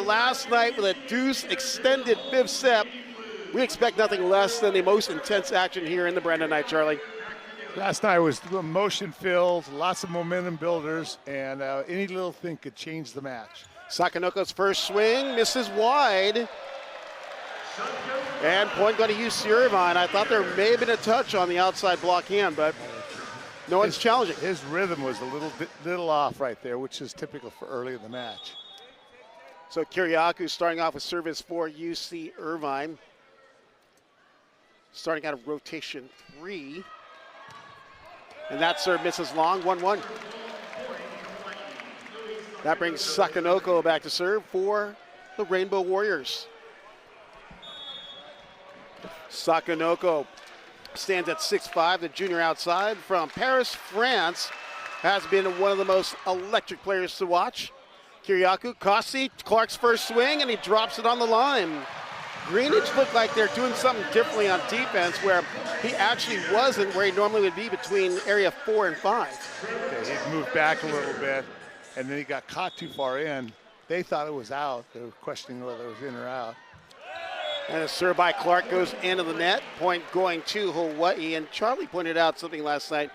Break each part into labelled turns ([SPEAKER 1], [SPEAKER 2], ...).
[SPEAKER 1] last night with a deuce extended fifth set. We expect nothing less than the most intense action here in the Brandon night, Charlie.
[SPEAKER 2] Last night was emotion-filled, lots of momentum builders, and any little thing could change the match.
[SPEAKER 1] Sakanoko's first swing misses wide. And point going to UC Irvine. I thought there may have been a touch on the outside block hand, but no one's challenging.
[SPEAKER 2] His rhythm was a little off right there, which is typical for early in the match.
[SPEAKER 1] So Kiriakou starting off with service for UC Irvine. Starting out of rotation 3. And that serve misses long, 1-1. That brings Sakanoko back to serve for the Rainbow Warriors. Sakanoko stands at 6'5", the junior outside from Paris, France. Has been one of the most electric players to watch. Kiriakou, Kossi, Clark's first swing, and he drops it on the line. Greenwich looked like they're doing something differently on defense where he actually wasn't where he normally would be between area 4 and 5.
[SPEAKER 2] Okay, he moved back a little bit, and then he got caught too far in. They thought it was out. They were questioning whether it was in or out.
[SPEAKER 1] And a serve by Clark goes into the net. Point going to Hawaii. And Charlie pointed out something last night.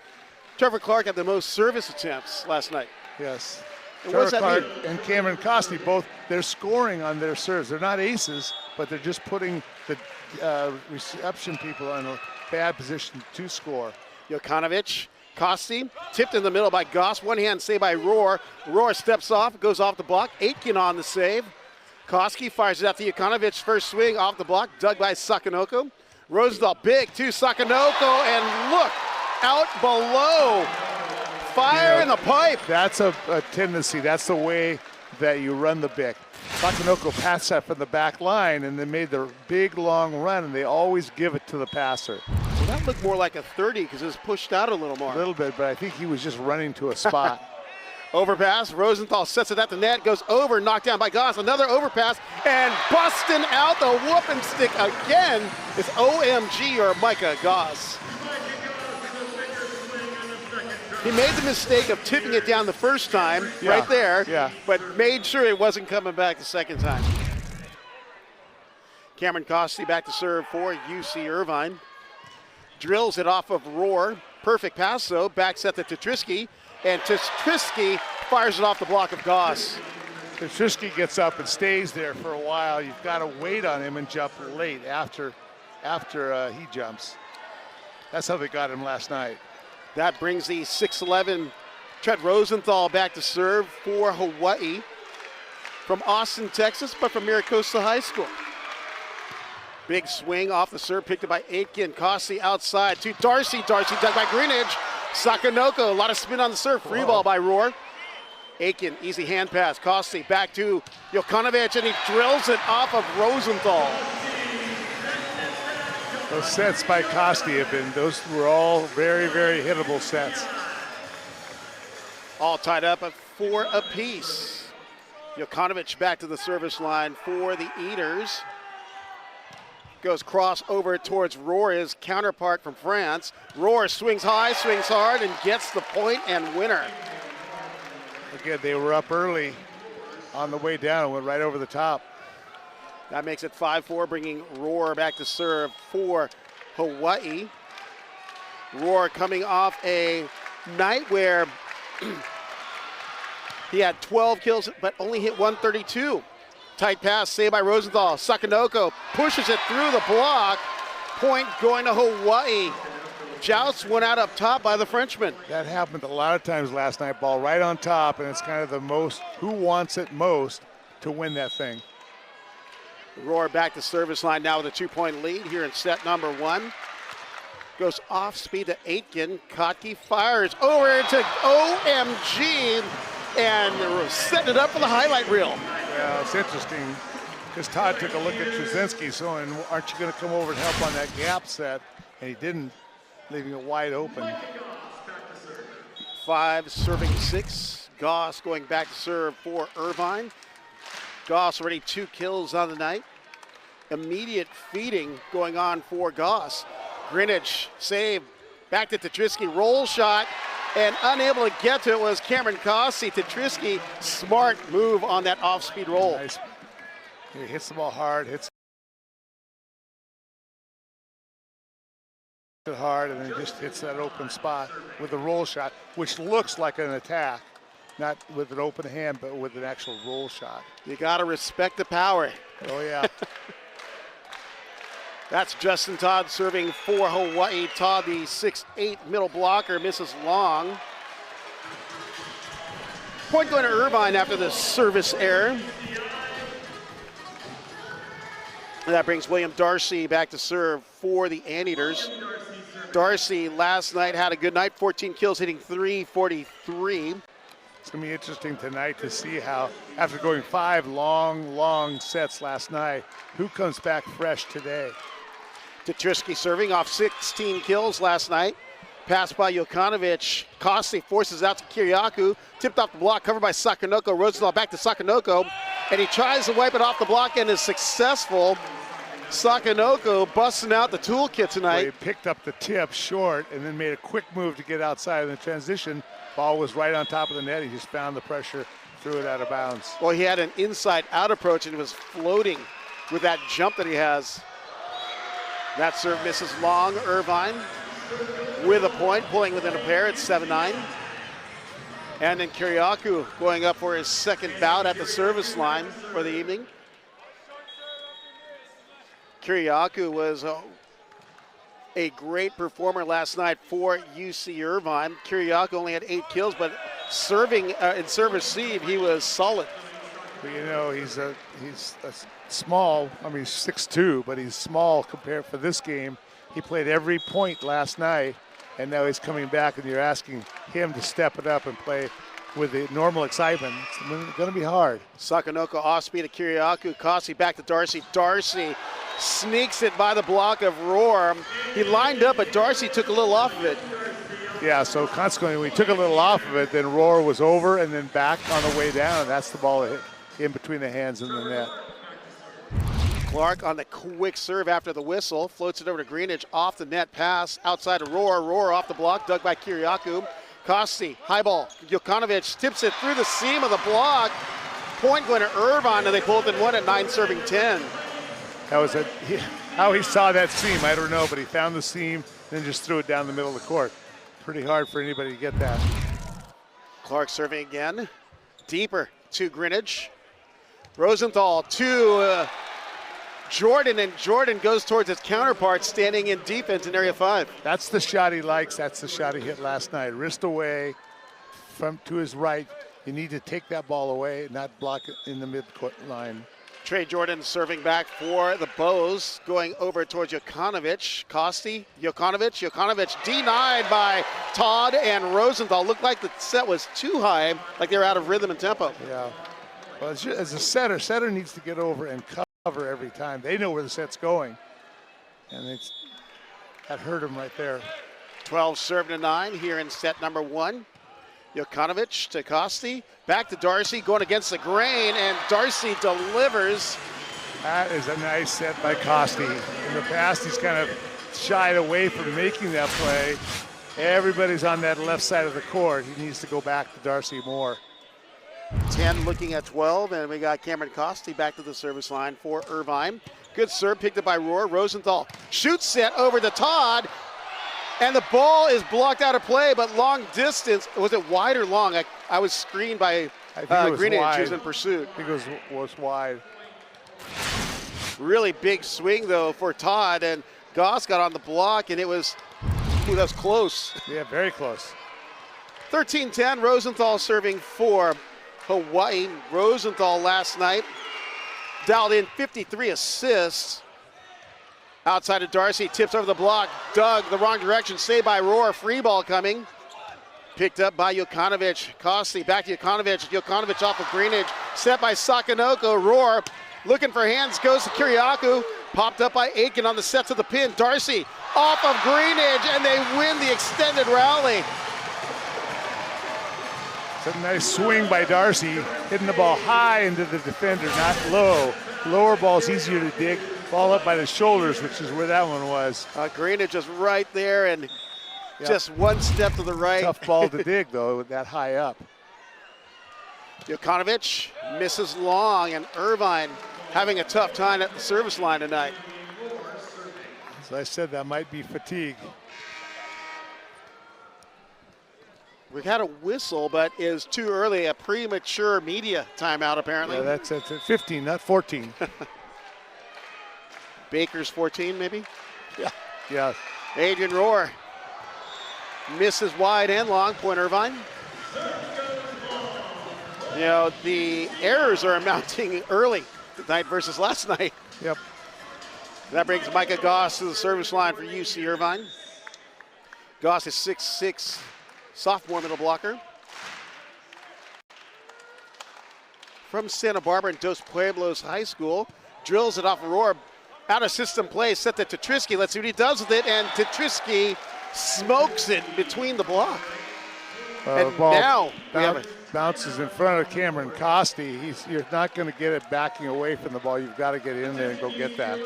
[SPEAKER 1] Trevor Clark had the most service attempts last night.
[SPEAKER 2] Yes.
[SPEAKER 1] And what does that
[SPEAKER 2] Clark
[SPEAKER 1] mean?
[SPEAKER 2] and Cameron Kossi both, they're scoring on their serves. They're not aces, but they're just putting the reception people in a bad position to score.
[SPEAKER 1] Jokanovic, Kossi, tipped in the middle by Goss. One hand save by Rohr. Rohr steps off, goes off the block. Aitken on the save. Koski fires it out to Jokanovic. First swing off the block, dug by Sakanoko. Rosendahl big to Sakanoko, and look, out below. Fire in the pipe.
[SPEAKER 2] That's a tendency. That's the way that you run the BIC. Sakanoko passed that from the back line and then made the big long run, and they always give it to the passer.
[SPEAKER 1] So that looked more like a 30 because it was pushed out a little more.
[SPEAKER 2] A little bit, but I think he was just running to a spot.
[SPEAKER 1] Overpass, Rosenthal sets it at the net, goes over, knocked down by Goss. Another overpass, and busting out the whooping stick again is OMG or Micah Goss. He made the mistake of tipping it down the first time, right there, but made sure it wasn't coming back the second time. Cameron Kossi back to serve for UC Irvine. Drills it off of Rohr. Perfect pass, though. Back set to Tetrisky. And Tetrisky fires it off the block of Goss.
[SPEAKER 2] Tetrisky gets up and stays there for a while. You've got to wait on him and jump late after he jumps. That's how they got him last night.
[SPEAKER 1] That brings the 6'11" Trent Rosenthal back to serve for Hawaii. From Austin, Texas, but from Miracosta High School. Big swing off the serve, picked up by Aitken. Kossi outside to Darcy. Darcy dug by Greenidge. Sakanoko, a lot of spin on the serve. Free ball by Rohr. Aitken, easy hand pass. Kossi back to Jokanovic, and he drills it off of Rosenthal.
[SPEAKER 2] Those sets by Kossi those were all very, very hittable sets.
[SPEAKER 1] All tied up at 4 apiece. Jokanovic back to the service line for the Eaters. Goes cross over towards Rohr, his counterpart from France. Rohr swings high, swings hard, and gets the point and winner.
[SPEAKER 2] Again, they were up early on the way down and went right over the top.
[SPEAKER 1] That makes it 5-4, bringing Rohr back to serve for Hawaii. Rohr coming off a night where he had 12 kills, but only hit 132. Tight pass, saved by Rosenthal. Sakanoko pushes it through the block. Point going to Hawaii. Joust went out up top by the Frenchman.
[SPEAKER 2] That happened a lot of times last night. Ball right on top, and it's kind of the most, who wants it most to win that thing.
[SPEAKER 1] Rohr back to service line now with a 2-point lead here in set number 1. Goes off speed to Aitken. Kotke fires over into OMG and setting it up for the highlight reel.
[SPEAKER 2] Yeah, it's interesting because Todd took a look at Trzynski, so aren't you going to come over and help on that gap set? And he didn't, leaving it wide open.
[SPEAKER 1] 5 serving 6. Goss going back to serve for Irvine. Goss already 2 kills on the night. Immediate feeding going on for Goss. Greenwich save. Back to Tetrisky. Roll shot. And unable to get to it was Cameron Kossi. Tetrisky, smart move on that off-speed roll.
[SPEAKER 2] He hits the ball hard, hits it hard, and then just hits that open spot with a roll shot, which looks like an attack, not with an open hand, but with an actual roll shot.
[SPEAKER 1] You got to respect the power.
[SPEAKER 2] Oh, yeah.
[SPEAKER 1] That's Justin Todd serving for Hawaii. Todd, the 6'8" middle blocker, misses long. Point going to Irvine after the service error. And that brings William Darcy back to serve for the Anteaters. Darcy last night had a good night, 14 kills, hitting .343.
[SPEAKER 2] It's going to be interesting tonight to see how, after going 5 long sets last night, who comes back fresh today.
[SPEAKER 1] Tetrisky serving off 16 kills last night. Pass by Jokanovic. Costi forces out to Kiriakou. Tipped off the block, covered by Sakanoko. Rosenthal back to Sakanoko. And he tries to wipe it off the block and is successful. Sakanoko busting out the toolkit tonight.
[SPEAKER 2] Well, he picked up the tip short and then made a quick move to get outside in the transition. Ball was right on top of the net. He just found the pressure, threw it out of bounds.
[SPEAKER 1] Well, he had an inside-out approach and was floating with that jump that he has. That serve misses long. Irvine with a point, pulling within a pair at 7-9. And then Kiriakou going up for his second bout at the service line for the evening. Kiriakou was a great performer last night for UC Irvine. Kiriakou only had 8 kills, but serving in serve receive, he was solid.
[SPEAKER 2] Well, you know, he's a small, I mean, he's 6'2", but he's small compared for this game. He played every point last night, and now he's coming back, and you're asking him to step it up and play with the normal excitement. It's going to be hard.
[SPEAKER 1] Sakanoko off speed of Kiriakou. Costi back to Darcy. Darcy sneaks it by the block of Rohr. He lined up, but Darcy took a little off of it.
[SPEAKER 2] Yeah, so consequently, when he took a little off of it, then Rohr was over and then back on the way down. That's the ball that hit in between the hands and the net.
[SPEAKER 1] Clark on the quick serve after the whistle. Floats it over to Greenidge. Off the net pass outside of Rohr. Rohr off the block, dug by Kiriakou. Costi, high ball. Jokanovic tips it through the seam of the block. Point going to Irvine, and they pull it in one at 9, serving 10.
[SPEAKER 2] That was how he saw that seam, I don't know, but he found the seam, then just threw it down the middle of the court. Pretty hard for anybody to get that.
[SPEAKER 1] Clark serving again. Deeper to Greenidge. Rosenthal to Jordan, and Jordan goes towards his counterpart standing in defense in area 5.
[SPEAKER 2] That's the shot he likes. That's the shot he hit last night. Wrist away from to his right. You need to take that ball away, not block it in the mid-court line.
[SPEAKER 1] Trey Jordan serving back for the Bows, going over towards Jokanovic. Costi, Jokanovic denied by Todd and Rosenthal. Looked like the set was too high, like they were out of rhythm and tempo.
[SPEAKER 2] Yeah. Well, as a setter needs to get over and cover every time. They know where the set's going, and that hurt him right there.
[SPEAKER 1] 12 serve to 9 here in set number 1. Jokanovic to Costi, back to Darcy, going against the grain, and Darcy delivers.
[SPEAKER 2] That is a nice set by Costi. In the past, he's kind of shied away from making that play. Everybody's on that left side of the court. He needs to go back to Darcy more.
[SPEAKER 1] 10 looking at 12, and we got Cameron Costi back to the service line for Irvine. Good serve picked up by Rohr. Rosenthal shoots set over to Todd, and the ball is blocked out of play, but long distance. Was it wide or long? I was screened by Greenidge, who's in pursuit.
[SPEAKER 2] I think it was wide.
[SPEAKER 1] Really big swing, though, for Todd, and Goss got on the block, and that was close.
[SPEAKER 2] Yeah, very close.
[SPEAKER 1] 13-10, Rosenthal serving for Hawaii. Rosenthal last night dialed in 53 assists. Outside of Darcy, tips over the block, dug the wrong direction, saved by Rohr, free ball coming. Picked up by Jokanovic. Costi back to Jokanovic. Jokanovic off of Greenidge, set by Sakanoko. Rohr looking for hands, goes to Kiriakou. Popped up by Aitken on the set to the pin. Darcy off of Greenidge, and they win the extended rally.
[SPEAKER 2] It's a nice swing by Darcy, hitting the ball high into the defender, not low. Lower ball's easier to dig. Ball up by the shoulders, which is where that one was.
[SPEAKER 1] Greenidge just right there, and just one step to the right.
[SPEAKER 2] Tough ball to dig, though, with that high up.
[SPEAKER 1] Jokanovic misses long, and Irvine having a tough time at the service line tonight.
[SPEAKER 2] As I said, that might be fatigue.
[SPEAKER 1] We've had a whistle, but is too early, a premature media timeout apparently.
[SPEAKER 2] Yeah, that's at 15, not 14.
[SPEAKER 1] Baker's 14 maybe?
[SPEAKER 2] Yeah.
[SPEAKER 1] Adrian Rohr misses wide and long, point Irvine. You know, the errors are amounting early tonight versus last night.
[SPEAKER 2] Yep.
[SPEAKER 1] That brings Micah Goss to the service line for UC Irvine. Goss is 6'6", sophomore middle blocker. From Santa Barbara and Dos Pueblos High School. Drills it off Rohr. Out of system play, set to Tetrisky. Let's see what he does with it. And Tetrisky smokes it between the block. And now we have
[SPEAKER 2] bounces in front of Cameron Costi. You're not going to get it backing away from the ball. You've got to get in there and go get that.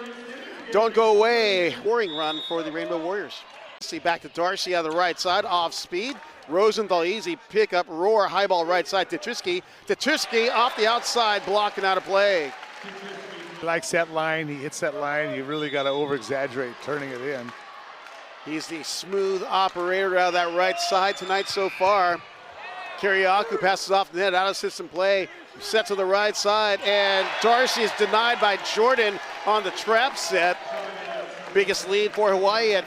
[SPEAKER 1] Don't go away. Scoring run for the Rainbow Warriors. See back to Darcy on the right side, off speed. Rosenthal easy pick up. Rohr high ball right side. Tetrisky. Tetrisky off the outside, blocking out of play.
[SPEAKER 2] He likes that line. He hits that line. You really got to over exaggerate turning it in.
[SPEAKER 1] He's the smooth operator out of that right side tonight so far. Kiriakou passes off the net, out of system play, set to the right side, and Darcy is denied by Jordan on the trap set. Biggest lead for Hawaii at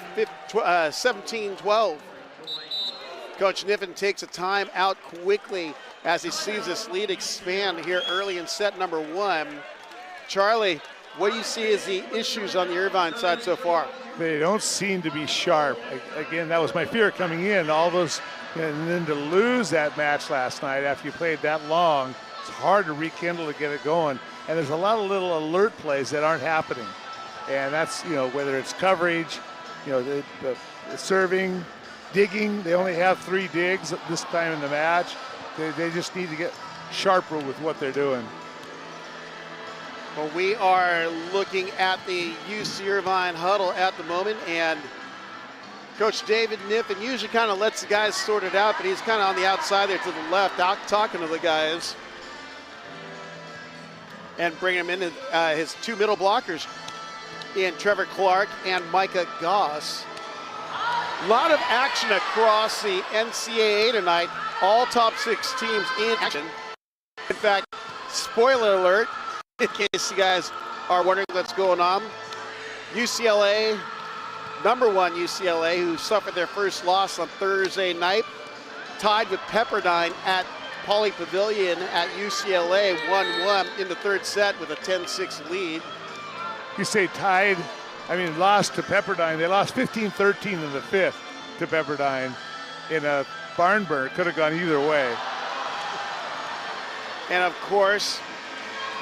[SPEAKER 1] 17-12. Coach Niffen takes a time out quickly as he sees this lead expand here early in set number one. Charlie, what do you see as the issues on the Irvine side so far?
[SPEAKER 2] They don't seem to be sharp. Again, that was my fear coming in. All those, and then to lose that match last night after you played that long, it's hard to rekindle to get it going. And there's a lot of little alert plays that aren't happening. And that's, whether it's coverage, the serving, digging. They only have 3 digs this time in the match. They just need to get sharper with what they're doing.
[SPEAKER 1] Well, we are looking at the UC Irvine huddle at the moment, and Coach David Niffen usually kind of lets the guys sort it out, but he's kind of on the outside there to the left, out talking to the guys and bringing them into his 2 middle blockers in Trevor Clark and Micah Goss. A lot of action across the NCAA tonight. All top 6 teams in action. In fact, spoiler alert, in case you guys are wondering what's going on, UCLA, number 1 UCLA, who suffered their first loss on Thursday night, tied with Pepperdine at Pauley Pavilion at UCLA, 1-1 in the 3rd set with a 10-6 lead.
[SPEAKER 2] You say tied, lost to Pepperdine. They lost 15-13 in the 5th to Pepperdine in a barn burner. Could have gone either way.
[SPEAKER 1] And of course,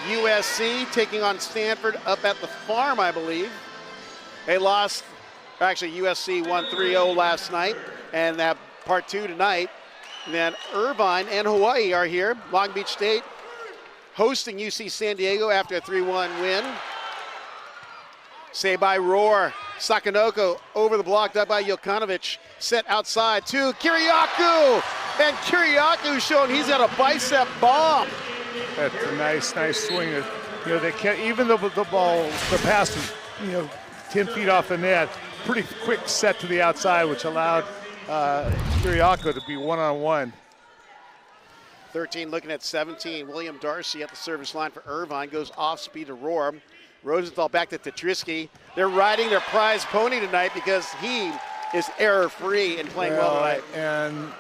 [SPEAKER 1] USC taking on Stanford up at the Farm, I believe. They lost, actually USC won 3-0 last night, and that part 2 tonight. And then Irvine and Hawaii are here. Long Beach State hosting UC San Diego after a 3-1 win. Saved by Rohr. Sakanoko over the block, up by Jokanovic. Set outside to Kiriakou. And Kiriakou showing he's got a bicep bomb.
[SPEAKER 2] That's a nice swing. They can't, even though the pass was, 10 feet off the net, pretty quick set to the outside, which allowed Kiriakou to be one-on-one.
[SPEAKER 1] 13 looking at 17. William Darcy at the service line for Irvine, goes off speed to Rohr. Rosenthal back to Tetrisky. They're riding their prize pony tonight because he is error-free and playing well tonight.
[SPEAKER 2] And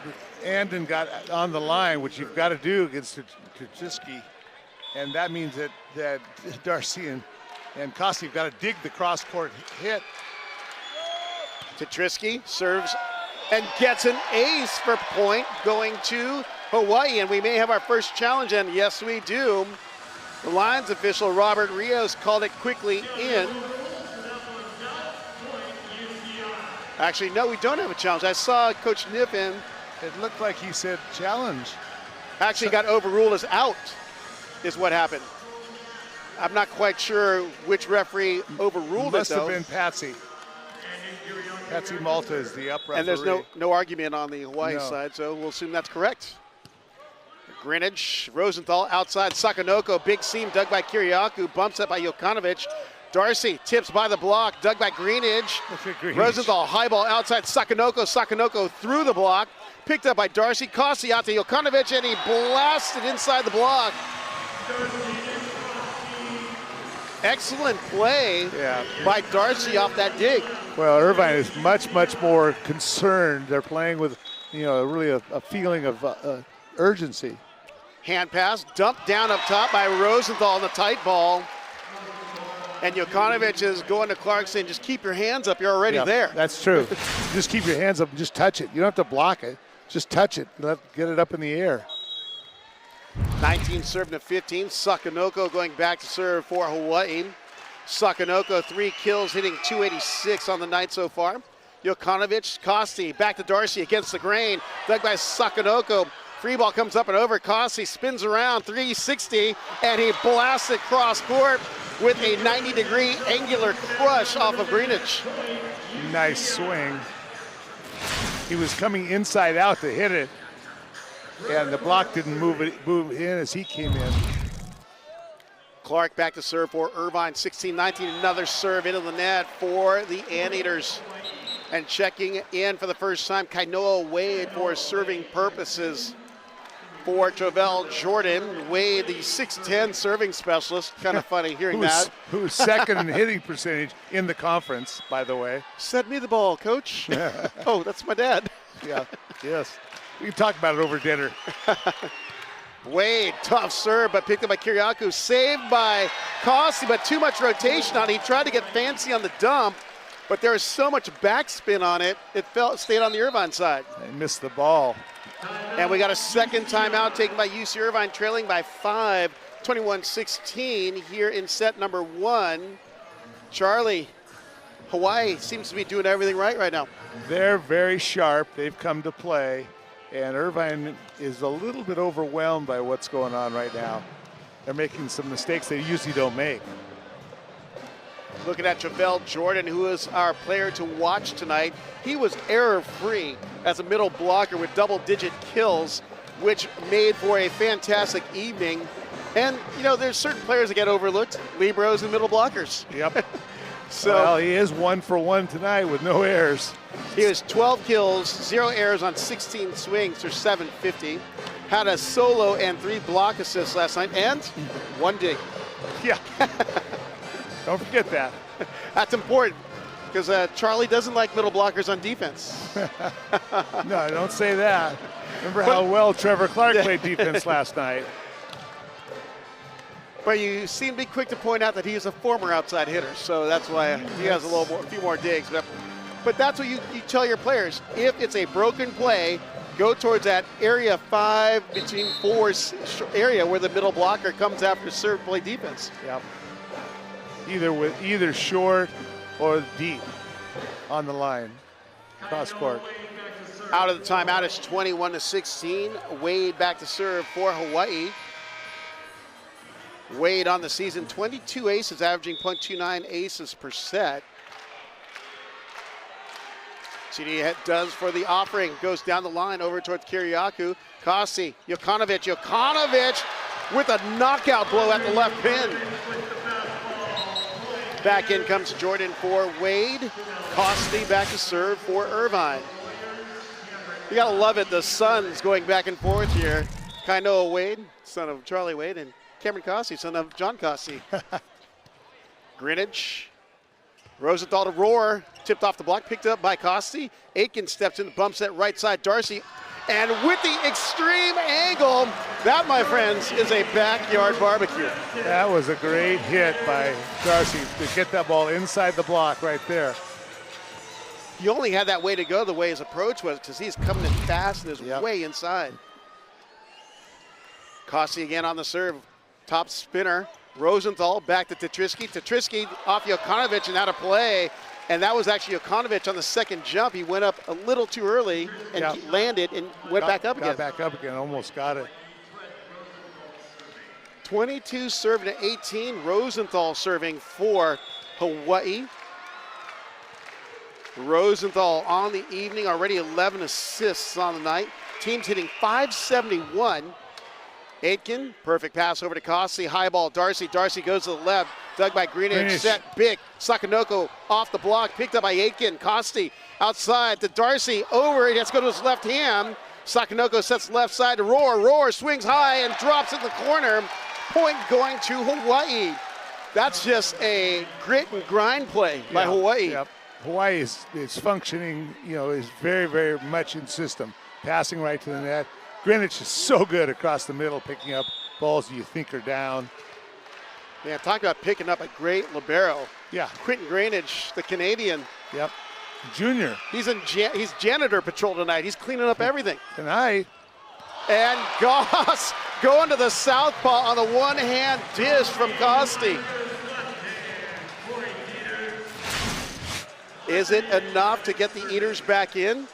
[SPEAKER 2] Andon got on the line, which you've got to do against Tetrisky. And that means that Darcy and Costi have got to dig the cross-court hit.
[SPEAKER 1] Tetrisky serves and gets an ace for point going to Hawaii. And we may have our first challenge, and yes, we do. The Lions official, Robert Rios, called it quickly in. Actually, no, we don't have a challenge. I saw Coach Niffen.
[SPEAKER 2] It looked like he said challenge.
[SPEAKER 1] Actually got overruled as out, is what happened. I'm not quite sure which referee overruled it, though.
[SPEAKER 2] Must have been Patsy. Patsy Malta is the up referee.
[SPEAKER 1] And there's no argument on the Hawaii side, so we'll assume that's correct. Greenidge, Rosenthal outside, Sakanoko, big seam dug by Kiriakou, bumps up by Jokanovic. Darcy tips by the block, dug by Greenidge. Rosenthal, high ball outside, Sakanoko through the block, picked up by Darcy, Kossi out to Jokanovic, and he blasted inside the block. Excellent play by Darcy off that dig.
[SPEAKER 2] Well, Irvine is much, much more concerned. They're playing with, really a feeling of urgency.
[SPEAKER 1] Hand pass, dumped down up top by Rosenthal on the tight ball. And Jokanovic is going to Clark saying, just keep your hands up, you're already there.
[SPEAKER 2] That's true. Just keep your hands up and just touch it. You don't have to block it. Just touch it. Get it up in the air.
[SPEAKER 1] 19 serving to 15. Sakanoko going back to serve for Hawaii. Sakanoko, 3 kills, hitting 286 on the night so far. Jokanovic, Kossi, back to Darcy against the grain. Dug by Sakanoko. Free ball comes up and over. Kossi spins around, 360, and he blasts it cross court with a 90-degree angular crush off of Greenidge.
[SPEAKER 2] Nice swing. He was coming inside out to hit it, and the block didn't move in as he came in.
[SPEAKER 1] Clark back to serve for Irvine, 16-19. Another serve into the net for the Anteaters. And checking in for the first time, Kainoa Wade for serving purposes for Travell Jordan. Wade, the 6'10 serving specialist. Kind of funny hearing that.
[SPEAKER 2] Who's second in hitting percentage in the conference, by the way.
[SPEAKER 1] Send me the ball, coach. Oh, that's my dad.
[SPEAKER 2] Yeah, yes. We can talk about it over dinner.
[SPEAKER 1] Wade, tough serve, but picked up by Kiriakou. Saved by Kossi, but too much rotation on it. He tried to get fancy on the dump, but there was so much backspin on it, it stayed on the Irvine side.
[SPEAKER 2] They missed the ball.
[SPEAKER 1] And we got a second timeout taken by UC Irvine, trailing by 5, 21-16 here in set number 1. Charlie, Hawaii seems to be doing everything right now.
[SPEAKER 2] They're very sharp. They've come to play. And Irvine is a little bit overwhelmed by what's going on right now. They're making some mistakes they usually don't make.
[SPEAKER 1] Looking at Travell Jordan, who is our player to watch tonight. He was error-free as a middle blocker with double-digit kills, which made for a fantastic evening. And, there's certain players that get overlooked, liberos and middle blockers.
[SPEAKER 2] Yep. Well, he is 1 for 1 tonight with no errors.
[SPEAKER 1] He has 12 kills, 0 errors on 16 swings for 750. Had a solo and 3 block assists last night, and 1 dig.
[SPEAKER 2] Yeah. Don't forget that.
[SPEAKER 1] That's important, because Charlie doesn't like middle blockers on defense.
[SPEAKER 2] No, don't say that. Remember how well Trevor Clark played defense last night.
[SPEAKER 1] But you seem to be quick to point out that he's a former outside hitter, so that's why he has a few more digs. But that's what you tell your players. If it's a broken play, go towards that area 5 between 4 area where the middle blocker comes after serve play defense.
[SPEAKER 2] Yep. Either short or deep on the line, cross court.
[SPEAKER 1] Out of the timeout, it's 21-16. Wade back to serve for Hawaii. Wade on the season, 22 aces, averaging .29 aces per set. CD does for the offering, goes down the line over towards Kiriakou. Kossi, Jokanovic with a knockout blow at the left pin. Back in comes Jordan for Wade. Kossi back to serve for Irvine. You gotta love it, the sons going back and forth here. Kainoa Wade, son of Charlie Wade, and Cameron Kossi, son of John Kossi. Greenidge. Rosenthal to roar. Tipped off the block, picked up by Kossi. Aiken steps in, bumps that right side. Darcy. And with the extreme angle, that, my friends, is a backyard barbecue.
[SPEAKER 2] That was a great hit by Darcy to get that ball inside the block right there.
[SPEAKER 1] He only had that way to go the way his approach was, because he's coming in fast and is way inside. Kossi again on the serve. Top spinner. Rosenthal back to Tetrisky. Tetrisky off Jokanovic and out of play. And that was actually Jokanovic on the second jump. He went up a little too early and landed and went back up again.
[SPEAKER 2] Got back up again, almost got it.
[SPEAKER 1] 22 serving to 18. Rosenthal serving for Hawaii. Rosenthal on the evening, already 11 assists on the night. Team's hitting .571. Aitken, perfect pass over to Costi. High ball, Darcy. Darcy goes to the left. Dug by Greenidge. Set big. Sakanoko off the block. Picked up by Aitken. Costi outside to Darcy. Over. He has to go to his left hand. Sakanoko sets left side to Roar. Roar swings high and drops in the corner. Point going to Hawaii. That's just a grit and grind play by Hawaii.
[SPEAKER 2] Yep. Hawaii is functioning, is very, very much in system. Passing right to the net. Greenwich is so good across the middle, picking up balls you think are down.
[SPEAKER 1] Yeah, talk about picking up a great libero.
[SPEAKER 2] Yeah.
[SPEAKER 1] Quentin Greenidge, the Canadian.
[SPEAKER 2] Yep. Junior.
[SPEAKER 1] He's janitor patrol tonight. He's cleaning up everything.
[SPEAKER 2] Tonight.
[SPEAKER 1] And Goss going to the southpaw on the one-hand dish from Costi. Is it enough to get the Eaters back in?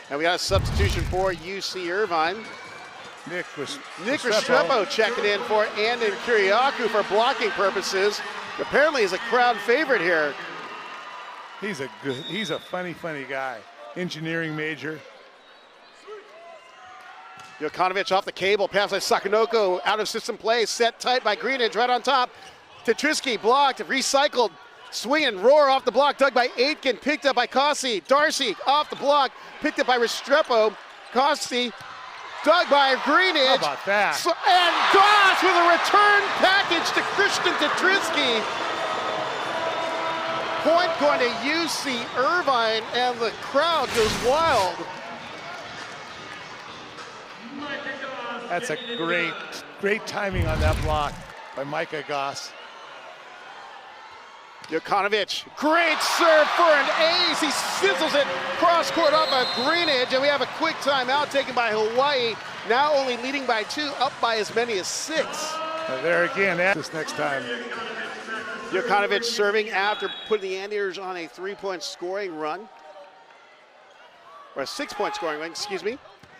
[SPEAKER 1] And we got a substitution for UC Irvine.
[SPEAKER 2] Nick
[SPEAKER 1] Restrepo checking in for Andon Kiriakou for blocking purposes. Apparently he's a crowd favorite here.
[SPEAKER 2] He's a funny guy. Engineering major.
[SPEAKER 1] Jokanovic off the cable, pass by Sakanoko, out of system play, set tight by Greenidge, right on top. Tetrisky blocked, recycled, swinging, Roar off the block, dug by Aitken, picked up by Costi. Darcy off the block, picked up by Restrepo. Costi, dug by Greenidge.
[SPEAKER 2] How about that?
[SPEAKER 1] And Goss with a return package to Christian Tetrisky. Point going to UC Irvine, and the crowd goes wild.
[SPEAKER 2] That's a great timing on that block by Micah Goss.
[SPEAKER 1] Jokanovic, great serve for an ace. He sizzles it cross court off of Greenidge, and we have a quick timeout taken by Hawaii. Now only leading by 2, up by as many as 6.
[SPEAKER 2] There again, this next time.
[SPEAKER 1] Jokanovic serving after putting the Anteaters on a 3-point scoring run. Or a 6-point scoring run, excuse me.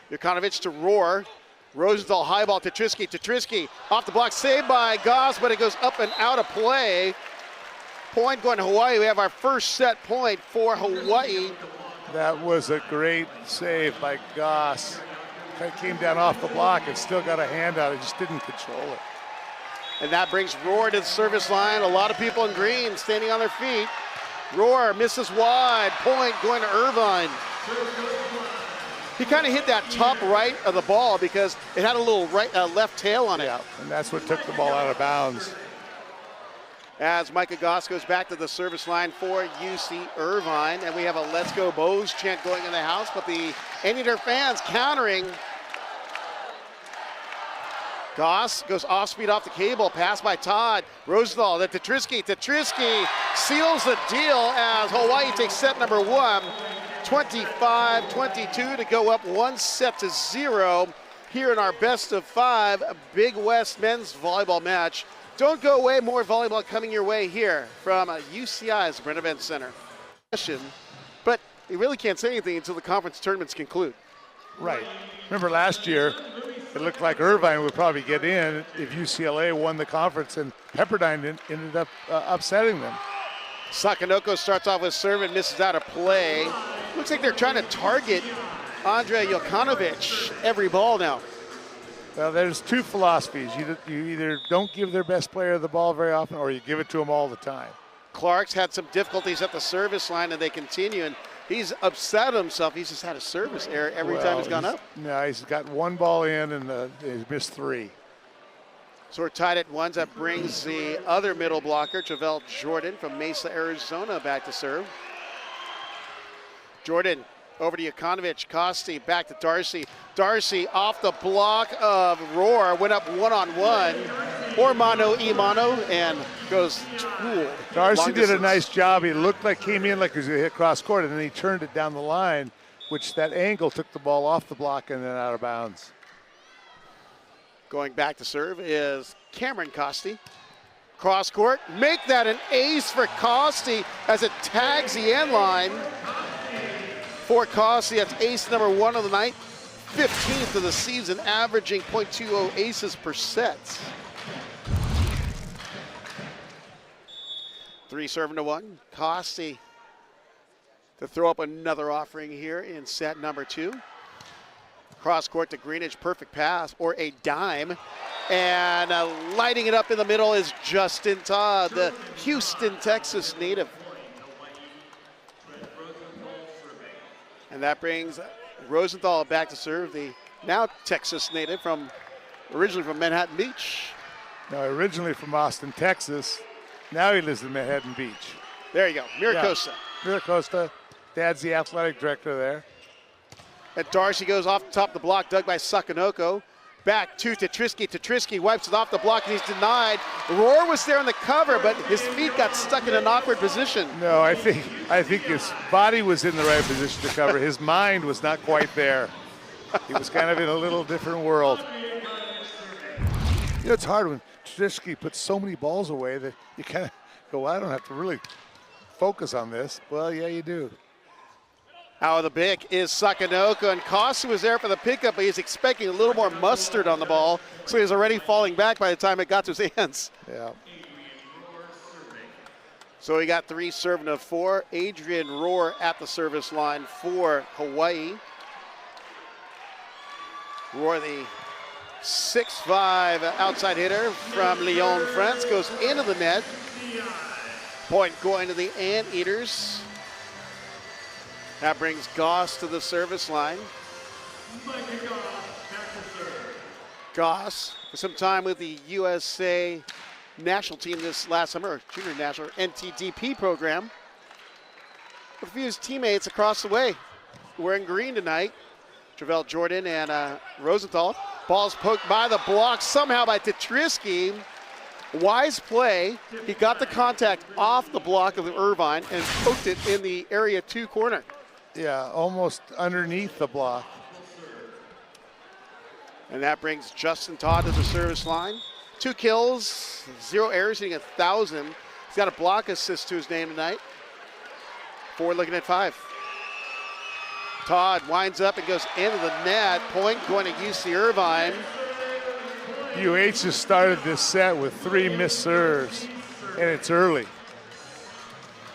[SPEAKER 1] Jokanovic to Roar. Rosenthal, high ball to Tetrisky. Tetrisky off the block, saved by Goss, but it goes up and out of play. Point going to Hawaii. We have our first set point for Hawaii.
[SPEAKER 2] That was a great save by Goss. Kind of came down off the block and still got a hand out. It just didn't control it.
[SPEAKER 1] And that brings Roar to the service line. A lot of people in green standing on their feet. Roar misses wide. Point going to Irvine. He kind of hit that top right of the ball because it had a little left tail on it.
[SPEAKER 2] Yeah, and that's what took the ball out of bounds.
[SPEAKER 1] As Micah Goss goes back to the service line for UC Irvine, and we have a Let's Go Bows chant going in the house, but the Anteater fans countering. Goss goes off speed off the cable, pass by Todd. Rosenthal to Tetrisky. Tetrisky seals the deal as Hawaii takes set number 1. 25-22 to go up 1-0 here in our best of 5 Big West men's volleyball match. Don't go away, more volleyball coming your way here from UCI's Brent Event Center. But you really can't say anything until the conference tournaments conclude.
[SPEAKER 2] Right. Remember last year, it looked like Irvine would probably get in if UCLA won the conference, and Pepperdine ended up upsetting them.
[SPEAKER 1] Sakanoko starts off with serve and misses out of play. Looks like they're trying to target Andre Jokanovic every ball now.
[SPEAKER 2] Well, there's 2 philosophies. You either don't give their best player the ball very often, or you give it to them all the time.
[SPEAKER 1] Clark's had some difficulties at the service line, and they continue, and he's upset himself. He's just had a service error every time he's gone up.
[SPEAKER 2] No, he's got 1 ball in, and he's missed 3.
[SPEAKER 1] So we're tied at 1. That brings the other middle blocker, Travell Jordan from Mesa, Arizona, back to serve. Jordan over to Jokanovic. Costi back to Darcy. Darcy off the block of Roar, went up 1-on-1, or mano-a-mano, and goes tooled.
[SPEAKER 2] Darcy did a nice job. He looked like came in like he was going to hit cross court, and then he turned it down the line, which that angle took the ball off the block and then out of bounds.
[SPEAKER 1] Going back to serve is Cameron Costi. Cross court, make that an ace for Costi as it tags the end line. For Costi, that's ace number 1 of the night, 15th of the season, averaging .20 aces per set. 3 serving to 1. Costi to throw up another offering here in set number 2. Cross court to Greenidge, perfect pass, or a dime. And lighting it up in the middle is Justin Todd, the Houston, Texas native. And that brings Rosenthal back to serve, the now Texas native originally from Manhattan Beach.
[SPEAKER 2] Now, originally from Austin, Texas. Now he lives in Manhattan Beach.
[SPEAKER 1] There you go, Miracosta.
[SPEAKER 2] Yeah. Miracosta. Dad's the athletic director there.
[SPEAKER 1] And Darcy goes off the top of the block, dug by Sakanoko. Back to Tetrisky. Tetrisky wipes it off the block and he's denied. Rohr was there on the cover, but his feet got stuck in an awkward position.
[SPEAKER 2] No, I think his body was in the right position to cover. His mind was not quite there. He was kind of in a little different world. You know, it's hard when Tetrisky puts so many balls away that you kind of go, well, I don't have to really focus on this. Well, yeah, you do.
[SPEAKER 1] Out of the pick is Sakanoko, and Costa was there for the pickup, but he's expecting a little more mustard on the ball, so he's already falling back by the time it got to his hands.
[SPEAKER 2] Yeah.
[SPEAKER 1] So he got 3 serving of 4. Adrian Rohr at the service line for Hawaii. Rohr, the 6'5" outside hitter from Lyon, France, goes into the net. Point going to the Anteaters. That brings Goss to the service line. Goss, for some time with the USA national team this last summer, or junior national, or NTDP program. With a few of his teammates across the way, wearing green tonight. Travell Jordan and Rosenthal. Ball's poked by the block, somehow by Tetrisky. Wise play. He got the contact off the block of the Irvine and poked it in the area 2 corner.
[SPEAKER 2] Yeah, almost underneath the block.
[SPEAKER 1] And that brings Justin Todd to the service line. 2 kills, 0 errors, hitting 1,000. He's got a block assist to his name tonight. 4 looking at 5. Todd winds up and goes into the net. Point going to UC Irvine.
[SPEAKER 2] UH has started this set with 3 missed serves, and it's early.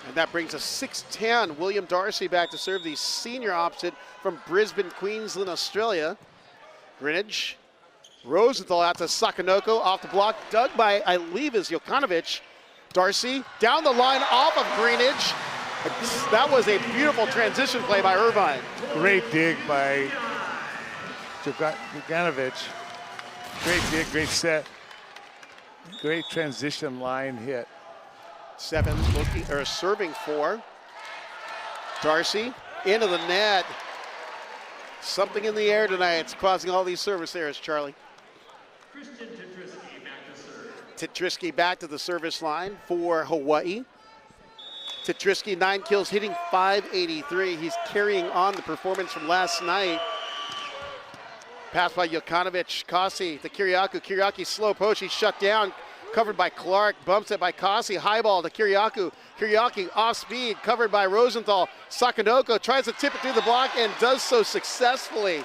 [SPEAKER 1] And that brings a 6'10" William Darcy back to serve, the senior opposite from Brisbane, Queensland, Australia. Greenidge. Rosenthal out to Sakanoko, off the block, dug by, I believe, is Jokanovic. Darcy down the line off of Greenidge. That was a beautiful transition play by Irvine.
[SPEAKER 2] Great dig by Jokanovic. Great dig, great set. Great transition line hit.
[SPEAKER 1] 7 looking, or serving 4. Darcy into the net. Something in the air tonight. It's causing all these service errors, Charlie. Tetrisky back to the service line for Hawaii. Tetrisky 9 kills, hitting .583. He's carrying on the performance from last night. Pass by Jokanovic. Kasi to Kiriakou. Kiriakou slow post. He's shut down. Covered by Clark. Bumps it by Kasi. High ball to Kiriakou. Kiriakou off speed. Covered by Rosenthal. Sakanoko tries to tip it through the block and does so successfully.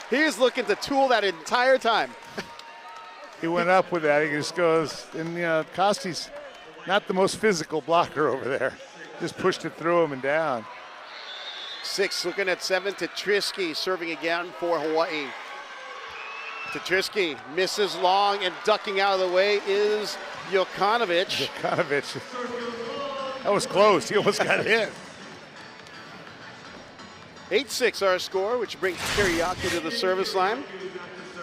[SPEAKER 1] He's looking to tool that entire time.
[SPEAKER 2] He went up with that. He just goes, and Kasi's not the most physical blocker over there. Just pushed it through him and down.
[SPEAKER 1] 6 looking at 7. Tetrisky serving again for Hawaii. Tetrisky misses long, and ducking out of the way is Jokanovic.
[SPEAKER 2] Jokanovic. That was close. He almost got hit.
[SPEAKER 1] 8-6 our score, which brings Kiriakou to the service line.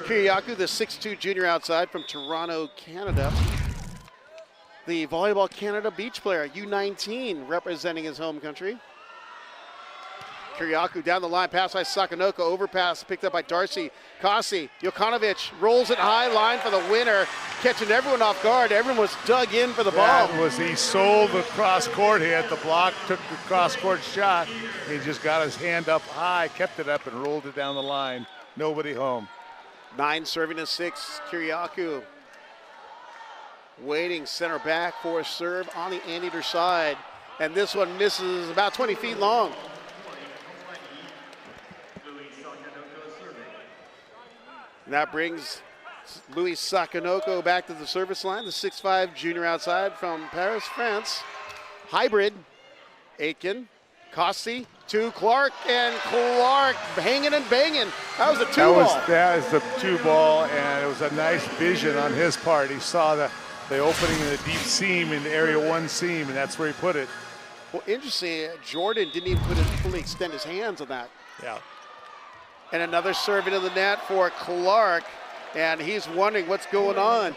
[SPEAKER 1] Kiriakou, the 6'2" junior outside from Toronto, Canada. The Volleyball Canada beach player, U19, representing his home country. Kiriakou down the line, pass by Sakanoko, overpass picked up by Darcy. Kasi, Jokanovic rolls it high, line for the winner, catching everyone off guard. Everyone was dug in for the ball.
[SPEAKER 2] He sold the cross court hit, the block, took the cross court shot. He just got his hand up high, kept it up, and rolled it down the line. Nobody home.
[SPEAKER 1] 9 serving to 6, Kiriakou. Waiting center back for a serve on the Anteater side. And this one misses about 20 feet long. And that brings Louis Sakanoko back to the service line, the 6'5" junior outside from Paris, France. Hybrid, Aitken, Kasi, to Clark, and Clark hanging and banging. That was a two-ball.
[SPEAKER 2] That is the two-ball, and it was a nice vision on his part. He saw the opening in the deep seam, in the area one seam, and that's where he put it.
[SPEAKER 1] Well, interesting, Jordan didn't even fully extend his hands on that.
[SPEAKER 2] Yeah.
[SPEAKER 1] And another serve into the net for Clark, and he's wondering what's going on.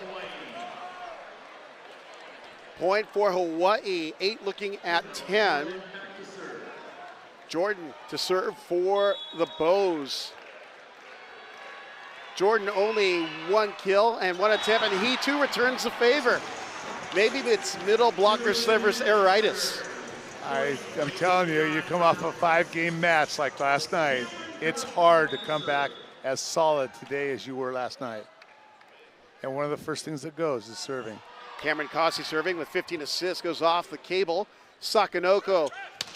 [SPEAKER 1] Point for Hawaii, 8 looking at 10. Jordan to serve for the Bows. Jordan only 1 kill and 1 attempt, and he too returns the favor. Maybe it's middle blocker slivers erritis.
[SPEAKER 2] I'm telling you, you come off a 5-game match like last night, it's hard to come back as solid today as you were last night. And one of the first things that goes is serving.
[SPEAKER 1] Cameron Cossey serving with 15 assists, goes off the cable. Sakanoko,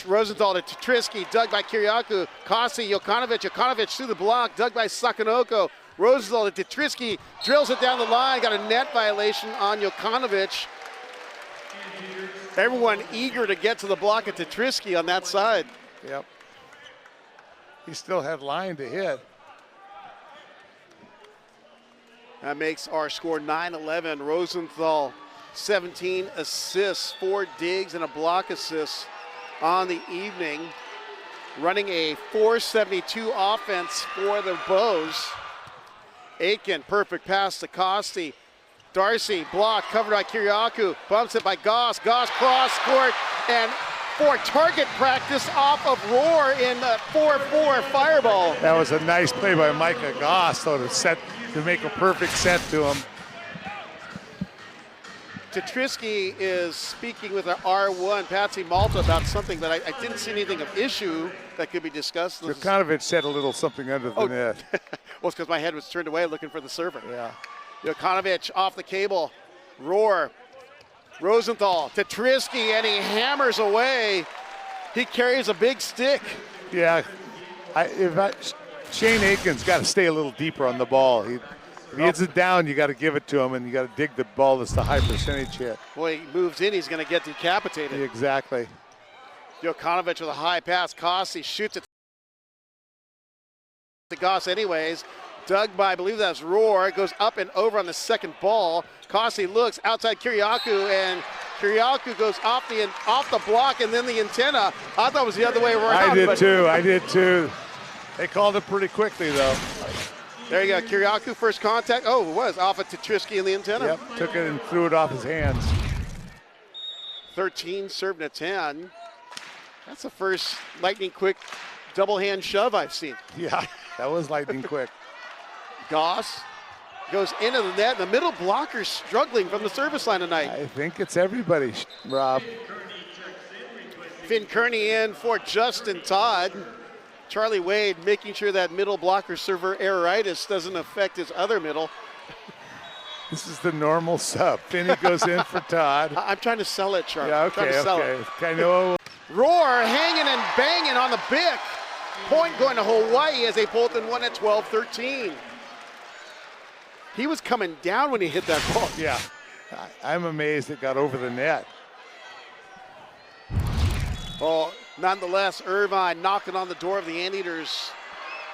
[SPEAKER 1] Rosenthal to Tetrisky, dug by Kiriakou. Cossey, Jokanovic through the block, dug by Sakanoko. Rosenthal to Tetrisky, drills it down the line, got a net violation on Jokanovic. Everyone eager to get to the block at Tetrisky on that side.
[SPEAKER 2] Yep. He still had line to hit.
[SPEAKER 1] That makes our score 9-11. Rosenthal, 17 assists, 4 digs and a block assist on the evening. Running a .472 offense for the Bows. Aitken, perfect pass to Costi. Darcy, blocked, covered by Kiriakou, bumps it by Goss. Goss cross court, and for target practice off of Roar in the 4-4 fireball.
[SPEAKER 2] That was a nice play by Micah Goss, though, to make a perfect set to him.
[SPEAKER 1] Tetrisky is speaking with an R1, Patsy Malta, about something that I didn't see anything of issue that could be discussed.
[SPEAKER 2] Jokanovic said a little something under the net.
[SPEAKER 1] Well, it's because my head was turned away looking for the server.
[SPEAKER 2] Yeah.
[SPEAKER 1] Jokanovic off the cable. Roar. Rosenthal. Tetrisky, and he hammers away. He carries a big stick.
[SPEAKER 2] Yeah. Shane Aitken's got to stay a little deeper on the ball. If he hits it down, you got to give it to him, and you got to dig the ball that's the high percentage hit.
[SPEAKER 1] Boy, he moves in, he's going to get decapitated.
[SPEAKER 2] Exactly.
[SPEAKER 1] Jokanovic with a high pass. Cossey shoots it to Goss anyways. Dug by, I believe that's Roar. It goes up and over on the second ball. Cossey looks outside Kiriakou, and Kiriakou goes off the block and then the antenna. I thought it was the other way around.
[SPEAKER 2] I did too. They called it pretty quickly, though.
[SPEAKER 1] There you go, Kiriakou first contact. Oh, it was off of Tetrisky in the antenna.
[SPEAKER 2] Yep, took it and threw it off his hands.
[SPEAKER 1] 13 serving a 10. That's the first lightning quick double hand shove I've seen.
[SPEAKER 2] Yeah, that was lightning quick.
[SPEAKER 1] Goss goes into the net. The middle blocker's struggling from the service line tonight.
[SPEAKER 2] I think it's everybody, Rob.
[SPEAKER 1] Finn Kearney in for Justin Todd. Charlie Wade making sure that middle blocker server erroritis doesn't affect his other middle.
[SPEAKER 2] This is the normal sub. Finney goes in for Todd.
[SPEAKER 1] I'm trying to sell it, Charlie.
[SPEAKER 2] Yeah, okay. I know.
[SPEAKER 1] Roar hanging and banging on the bick. Point going to Hawaii as they both won at 12-13. He was coming down when he hit that ball.
[SPEAKER 2] Yeah, I'm amazed it got over the net.
[SPEAKER 1] Well, nonetheless, Irvine knocking on the door of the Anteaters.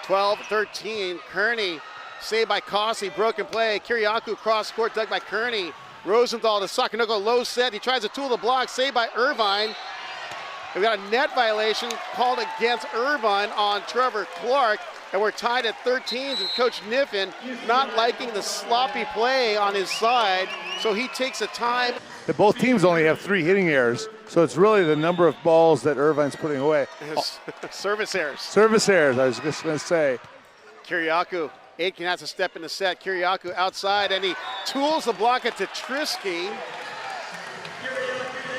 [SPEAKER 1] 12-13. Kearney saved by Cossey. Broken play. Kiriakou cross court dug by Kearney. Rosenthal to Sakanoko. Low set. He tries to tool the block. Saved by Irvine. We've got a net violation called against Irvine on Trevor Clark. And we're tied at 13s, and Coach Niffen not liking the sloppy play on his side. So he takes a time.
[SPEAKER 2] Both teams only have 3 hitting errors, so it's really the number of balls that Irvine's putting away.
[SPEAKER 1] Service errors.
[SPEAKER 2] Service errors, I was just going to say.
[SPEAKER 1] Kiriakou, Aitken has to step in the set. Kiriakou outside, and he tools the block at Tetrisky.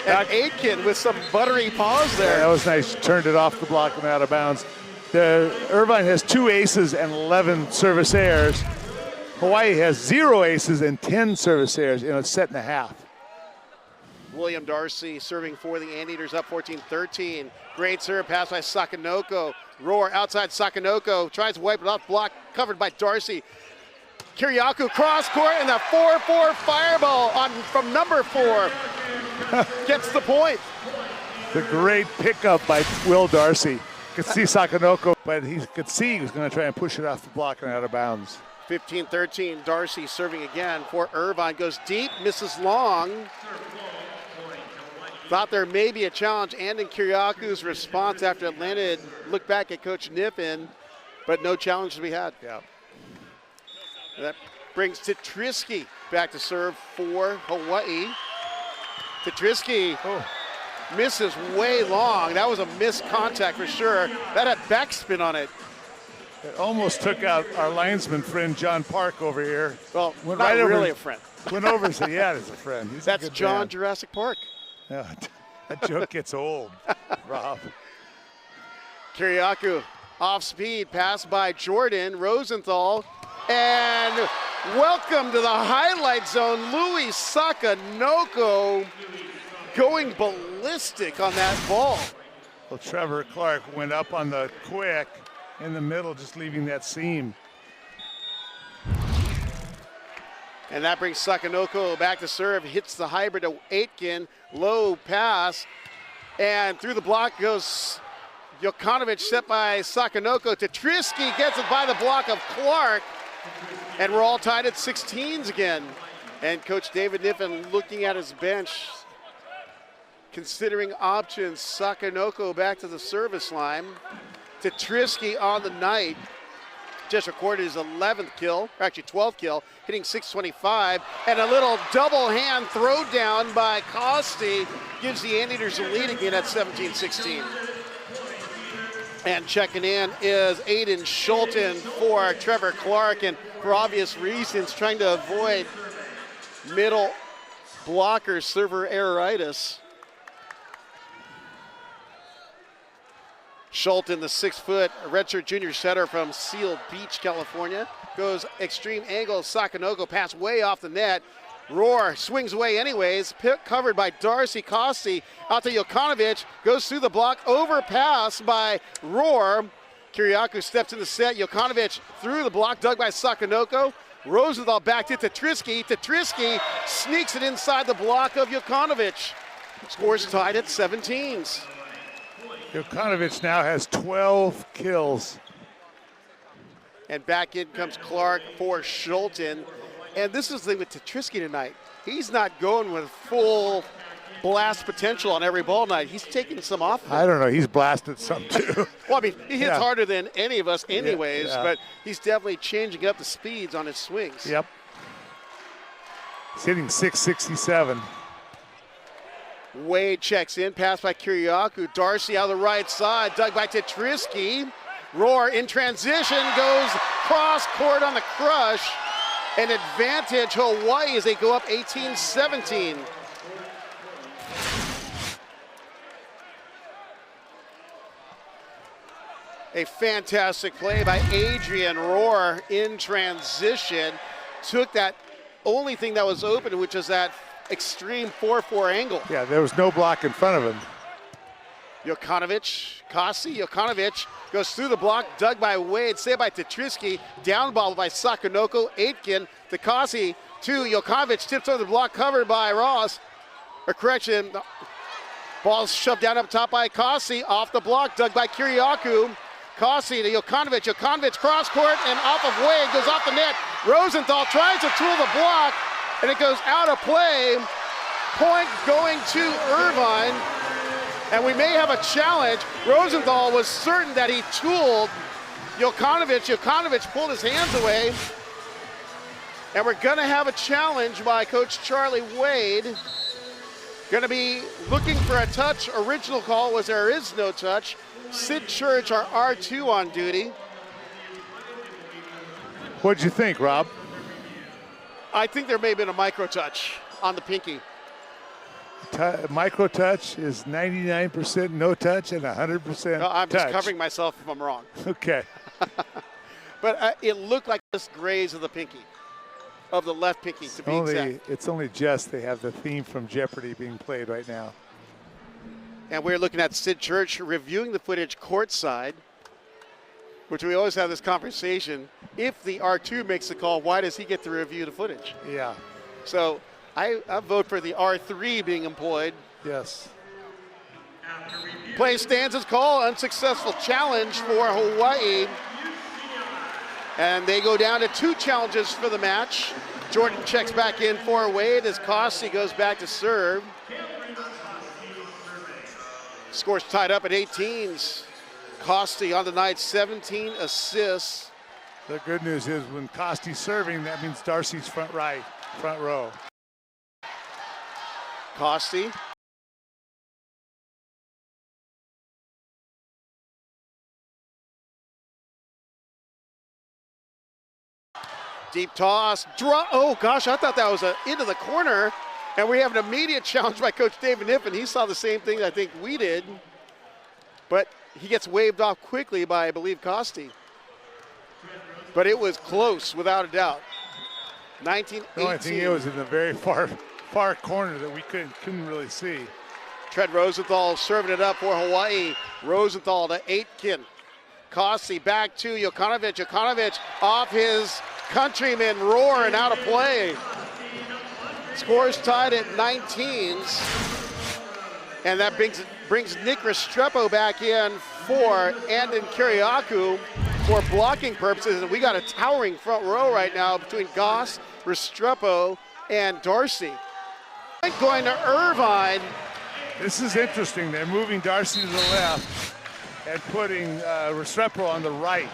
[SPEAKER 1] And Aitken with some buttery paws there.
[SPEAKER 2] Yeah, that was nice. Turned it off the block and out of bounds. Irvine has 2 aces and 11 service errors. Hawaii has 0 aces and 10 service errors in a set and a half.
[SPEAKER 1] William Darcy serving for the Anteaters, up 14-13. Great serve pass by Sakanoko. Roar outside Sakanoko, tries to wipe it off, block covered by Darcy. Kiriakou cross court, and the 4-4 fireball from number 4 gets the point.
[SPEAKER 2] The great pickup by Will Darcy. could see Sakanoko, but he could see he was going to try and push it off the block and out of bounds.
[SPEAKER 1] 15-13, Darcy serving again for Irvine. Goes deep, misses long. Thought there may be a challenge. Andon Kiriaku's response after it landed, looked back at Coach Niffin, but no challenge to be had.
[SPEAKER 2] Yeah.
[SPEAKER 1] That brings Tetrisky back to serve for Hawaii. Tetrisky misses way long. That was a missed contact for sure. That had backspin on it.
[SPEAKER 2] It almost took out our linesman friend John Park over here.
[SPEAKER 1] Well,
[SPEAKER 2] went
[SPEAKER 1] not
[SPEAKER 2] right over,
[SPEAKER 1] really a friend.
[SPEAKER 2] Went over and said, yeah, it's a friend. He's
[SPEAKER 1] That's
[SPEAKER 2] a good
[SPEAKER 1] John
[SPEAKER 2] man.
[SPEAKER 1] Jurassic Park.
[SPEAKER 2] Yeah, that joke gets old, Rob.
[SPEAKER 1] Kiriaku off speed, pass by Jordan Rosenthal. And welcome to the highlight zone, Louis Sakanoko going ballistic on that ball.
[SPEAKER 2] Well, Trevor Clark went up on the quick in the middle, just leaving that seam.
[SPEAKER 1] And that brings Sakanoko back to serve, hits the hybrid to Aitken, low pass, and through the block goes Jokanovic, set by Sakanoko. Tetrisky gets it by the block of Clark, and we're all tied at 16s again. And Coach David Niffin looking at his bench, considering options. Sakanoko back to the service line. Tetrisky on the night just recorded his 11th kill, or actually 12th kill, hitting .625, and a little double hand throw down by Costi gives the Anteaters the lead again at 17-16. And checking in is Aiden Schulten for Trevor Clark, and for obvious reasons, trying to avoid middle blocker server erroritis. Schulten, the 6-foot redshirt junior setter from Seal Beach, California, goes extreme angle. Sakanoko pass way off the net. Roar swings away anyways. Covered by Darcy Costi. Out to Jokanovic. Goes through the block. Overpass by Roar. Kiriaku steps in the set. Jokanovic through the block. Dug by Sakanoko. Rosenthal back to Tetrisky. Tetrisky sneaks it inside the block of Jokanovic. Scores tied at 17s.
[SPEAKER 2] Jokanovic now has 12 kills.
[SPEAKER 1] And back in comes Clark for Schulten. And this is the thing with Tetrisky tonight. He's not going with full blast potential on every ball night. He's taking some off.
[SPEAKER 2] I don't know. He's blasted some too.
[SPEAKER 1] Well, I mean, he hits
[SPEAKER 2] Yeah.
[SPEAKER 1] harder than any of us anyways,
[SPEAKER 2] Yeah.
[SPEAKER 1] but he's definitely changing up the speeds on his swings.
[SPEAKER 2] Yep. He's hitting .667.
[SPEAKER 1] Wade checks in, pass by Kiriaku. Darcy out of the right side, dug by Tetrisky. Roar in transition, goes cross court on the crush. An advantage Hawaii as they go up 18-17. A fantastic play by Adrian Roar in transition. Took that only thing that was open, which is that extreme 4-4 angle.
[SPEAKER 2] Yeah, there was no block in front of him.
[SPEAKER 1] Jokanovic, Costi, Jokanovic goes through the block, dug by Wade, saved by Tetrisky, down ball by Sakanoko, Aitken, to Costi, to Jokanovic, tips over the block, covered by Ross, or correction, ball's shoved down up top by Costi, off the block, dug by Kiriaku, Costi to Jokanovic, Jokanovic cross court, and off of Wade, goes off the net, Rosenthal tries to tool the block, and it goes out of play, point going to Irvine. And we may have a challenge. Rosenthal was certain that he tooled Jokanovic. Jokanovic pulled his hands away. And we're going to have a challenge by Coach Charlie Wade. Going to be looking for a touch. Original call was there is no touch. Sid Church, our R2 on duty.
[SPEAKER 2] What'd you think, Rob?
[SPEAKER 1] I think there may have been a micro touch on the pinky.
[SPEAKER 2] Micro touch is 99% no touch and 100%
[SPEAKER 1] No, I'm
[SPEAKER 2] touch.
[SPEAKER 1] just covering myself if I'm wrong.
[SPEAKER 2] Okay.
[SPEAKER 1] But it looked like this graze of the pinky, of the left pinky to be exact.
[SPEAKER 2] It's only just they have the theme from Jeopardy being played right now.
[SPEAKER 1] And we're looking at Sid Church reviewing the footage courtside, which we always have this conversation. If the R2 makes the call, why does he get to review the footage?
[SPEAKER 2] Yeah.
[SPEAKER 1] So I vote for the R3 being employed.
[SPEAKER 2] Yes.
[SPEAKER 1] Play stands as call, unsuccessful challenge for Hawaii. And they go down to 2 challenges for the match. Jordan checks back in for Wade as Costi goes back to serve. Score's tied up at 18s. Costi on the night, 17 assists.
[SPEAKER 2] The good news is when Costi's serving, that means Darcy's front row.
[SPEAKER 1] Costi. Deep toss, oh gosh, I thought that was into the corner. And we have an immediate challenge by Coach David Niffen. He saw the same thing I think we did. But he gets waved off quickly by, I believe, Costi. But it was close, without a doubt. 19-18.
[SPEAKER 2] The only thing, it was in the very far corner that we couldn't really see.
[SPEAKER 1] Tread Rosenthal serving it up for Hawaii. Rosenthal to Aitken. Costi back to Jokanovic. Jokanovic off his countryman Roar and out of play. Scores tied at 19s. And that brings Nick Restrepo back in for Andon Kiriakou for blocking purposes. And we got a towering front row right now between Goss, Restrepo, and Darcy. Going to Irvine.
[SPEAKER 2] This is interesting. They're moving Darcy to the left and putting Restrepo on the right.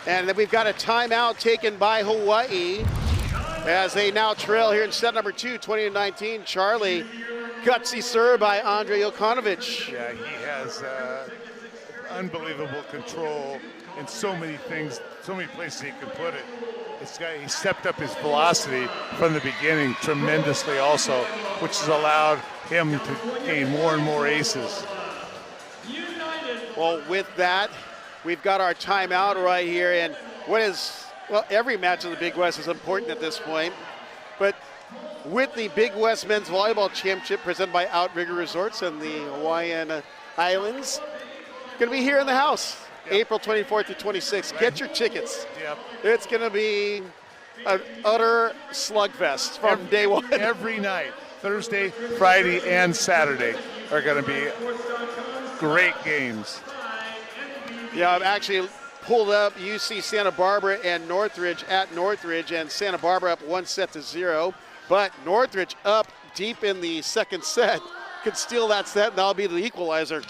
[SPEAKER 1] And then we've got a timeout taken by Hawaii as they now trail here in set number 2, 20-19. Charlie, gutsy serve by Andre Jokanovic.
[SPEAKER 2] Yeah, he has unbelievable control in so many things, so many places he can put it. He stepped up his velocity from the beginning tremendously also, which has allowed him to gain more and more aces.
[SPEAKER 1] Well, with that, we've got our timeout right here, and every match in the Big West is important at this point, but with the Big West Men's Volleyball Championship presented by Outrigger Resorts and the Hawaiian Islands, going to be here in the house, yep. April 24th to 26th. Get your tickets.
[SPEAKER 2] Yep.
[SPEAKER 1] It's going to be an utter slugfest from day one.
[SPEAKER 2] Every night, Thursday, Friday, and Saturday are going to be great games.
[SPEAKER 1] Yeah, I've actually pulled up UC Santa Barbara and Northridge at Northridge, and Santa Barbara up 1-0. But Northridge up deep in the second set could steal that set, and that'll be the equalizer.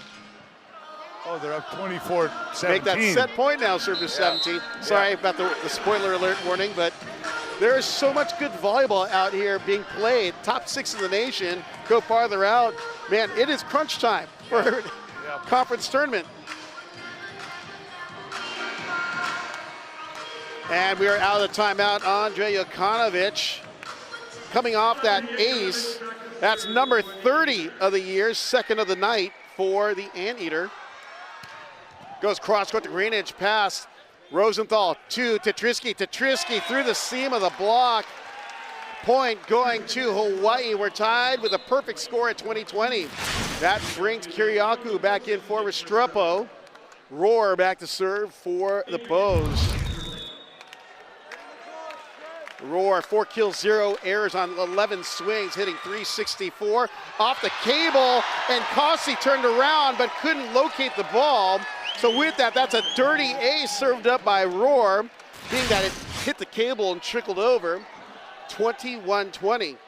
[SPEAKER 2] Oh, they're up 24-17.
[SPEAKER 1] Make that set point now, serve to 17. Sorry about the spoiler alert warning, but there is so much good volleyball out here being played. Top 6 in the nation, go farther out. Man, it is crunch time for conference tournament. And we are out of the timeout. Andre Jokanovic coming off that ace. That's number 30 of the year, second of the night for the Anteater. Goes cross-court to Greenidge, pass. Rosenthal to Tetrisky. Tetrisky through the seam of the block. Point going to Hawaii. We're tied with a perfect score at 20-20. That brings Kiriakou back in for Restrepo. Roar back to serve for the Bows. Roar, 4 kills, 0 errors on 11 swings, hitting .364 off the cable, and Costi turned around but couldn't locate the ball. So with that, that's a dirty ace served up by Roar, being that it hit the cable and trickled over. 21-20.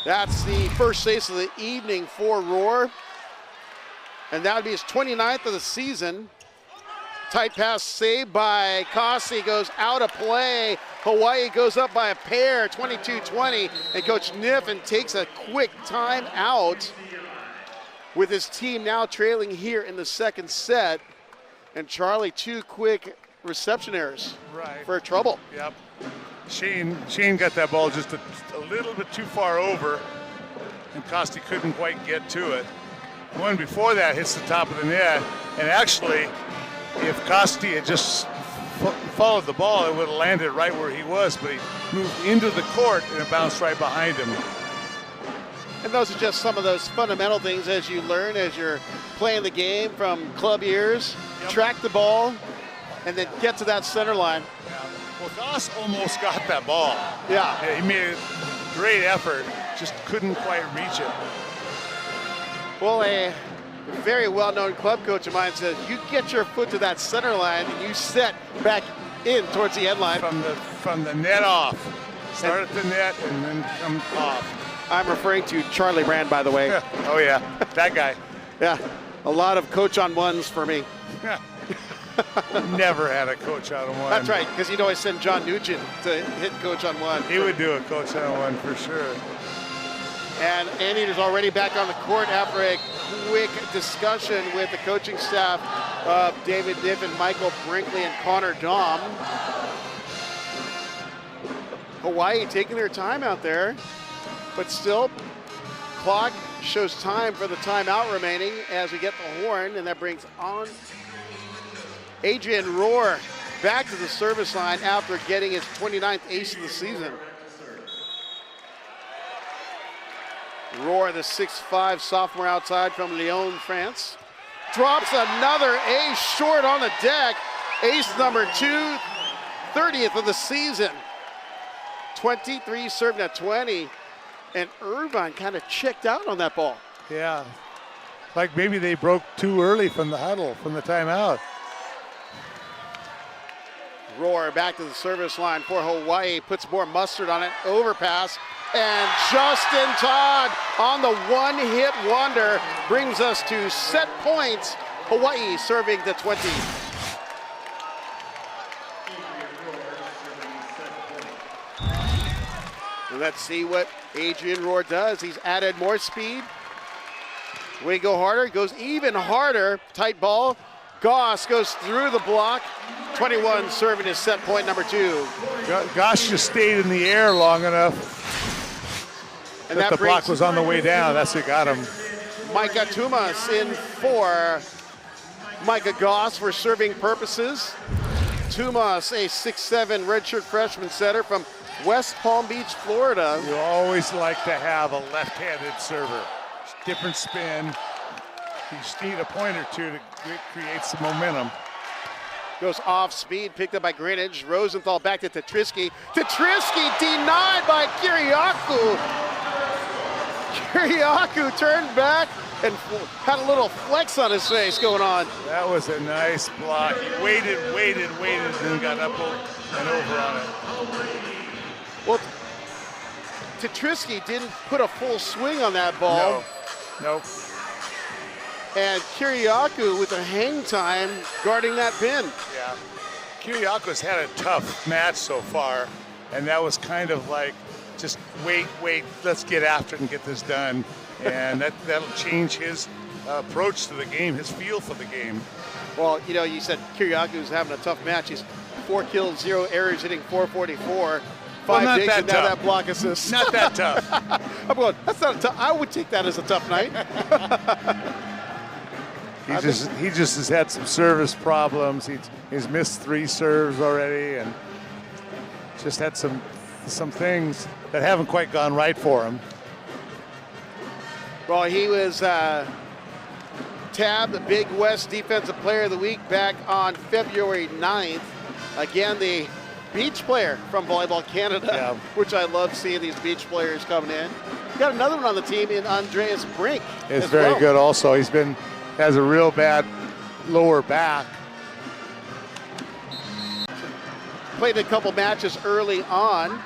[SPEAKER 1] That's the first ace of the evening for Roar, and that would be his 29th of the season. Tight pass saved by Costi, goes out of play. Hawaii goes up by a pair, 22-20, and Coach Niffen takes a quick timeout with his team now trailing here in the second set. And Charlie, 2 quick reception errors for trouble.
[SPEAKER 2] Yep. Shane got that ball just a little bit too far over, and Costi couldn't quite get to it. The one before that hits the top of the net, and actually, if Costi had just followed the ball, it would have landed right where he was, but he moved into the court and it bounced right behind him.
[SPEAKER 1] And those are just some of those fundamental things as you learn as you're playing the game from club years. Yep. Track the ball and then get to that center line.
[SPEAKER 2] Yeah. Well, Goss almost got that ball.
[SPEAKER 1] Yeah.
[SPEAKER 2] He made a great effort, just couldn't quite reach it.
[SPEAKER 1] Well, a very well-known club coach of mine says you get your foot to that center line and you set back in towards the end line.
[SPEAKER 2] From the net off. Start at the net and then come off.
[SPEAKER 1] I'm referring to Charlie Brand, by the way.
[SPEAKER 2] Oh, yeah. That guy.
[SPEAKER 1] Yeah. A lot of coach on ones for me.
[SPEAKER 2] Never had a coach on one.
[SPEAKER 1] That's right, because you'd always send John Nugent to hit coach on one.
[SPEAKER 2] He would do a coach on one for sure.
[SPEAKER 1] And Anteater's already back on the court after a quick discussion with the coaching staff of David Niffen, Michael Brinkley, and Connor Daum. Hawaii taking their time out there, but still, clock shows time for the timeout remaining as we get the horn, and that brings on Adrian Rohr back to the service line after getting his 29th ace of the season. Rohr, the 6'5" sophomore outside from Lyon, France, drops another ace short on the deck. Ace number 2, 30th of the season. 23 serving at 20, and Irvine kind of checked out on that ball.
[SPEAKER 2] Yeah, like maybe they broke too early from the huddle, from the timeout.
[SPEAKER 1] Rohr back to the service line for Hawaii, puts more mustard on it, overpass, and Justin Todd on the one-hit wonder brings us to set points. Hawaii serving the 20. And let's see what Adrian Rohr does. He's added more speed. We go harder, goes even harder. Tight ball. Goss goes through the block. 21 serving his set point number 2.
[SPEAKER 2] Goss just stayed in the air long enough and that the block was on the way down. That's what got him.
[SPEAKER 1] Micah Tumas in for Micah Goss for serving purposes. Tumas, a 6'7" redshirt freshman setter from West Palm Beach, Florida.
[SPEAKER 2] You always like to have a left-handed server. Different spin. You just need a point or two to create some momentum.
[SPEAKER 1] Goes off speed, picked up by Greenidge. Rosenthal back to Tetrisky. Tetrisky denied by Kiriakou. Kiriakou turned back and had a little flex on his face going on.
[SPEAKER 2] That was a nice block. He waited, and then got up and over on it.
[SPEAKER 1] Well, Tetrisky didn't put a full swing on that ball.
[SPEAKER 2] Nope.
[SPEAKER 1] And Kiriakou with a hang time guarding that pin.
[SPEAKER 2] Yeah. Kiriakou's had a tough match so far, and that was kind of like, just wait, let's get after it and get this done. And that'll change his approach to the game, his feel for the game.
[SPEAKER 1] Well, you know, you said Kiriakou's having a tough match. He's 4 kills, 0 errors, hitting .444. 5 digs, and now that block assist.
[SPEAKER 2] Not that tough.
[SPEAKER 1] I'm going, that's not a tough. I would take that as a tough night.
[SPEAKER 2] He just has had some service problems. He's missed 3 serves already, and just had some things that haven't quite gone right for him.
[SPEAKER 1] Well, he was tabbed the Big West Defensive Player of the Week back on February 9th. Again, the beach player from Volleyball Canada, which I love seeing these beach players coming in. We got another one on the team in Andreas Brink.
[SPEAKER 2] It's very good also. Has a real bad lower back.
[SPEAKER 1] Played a couple matches early on.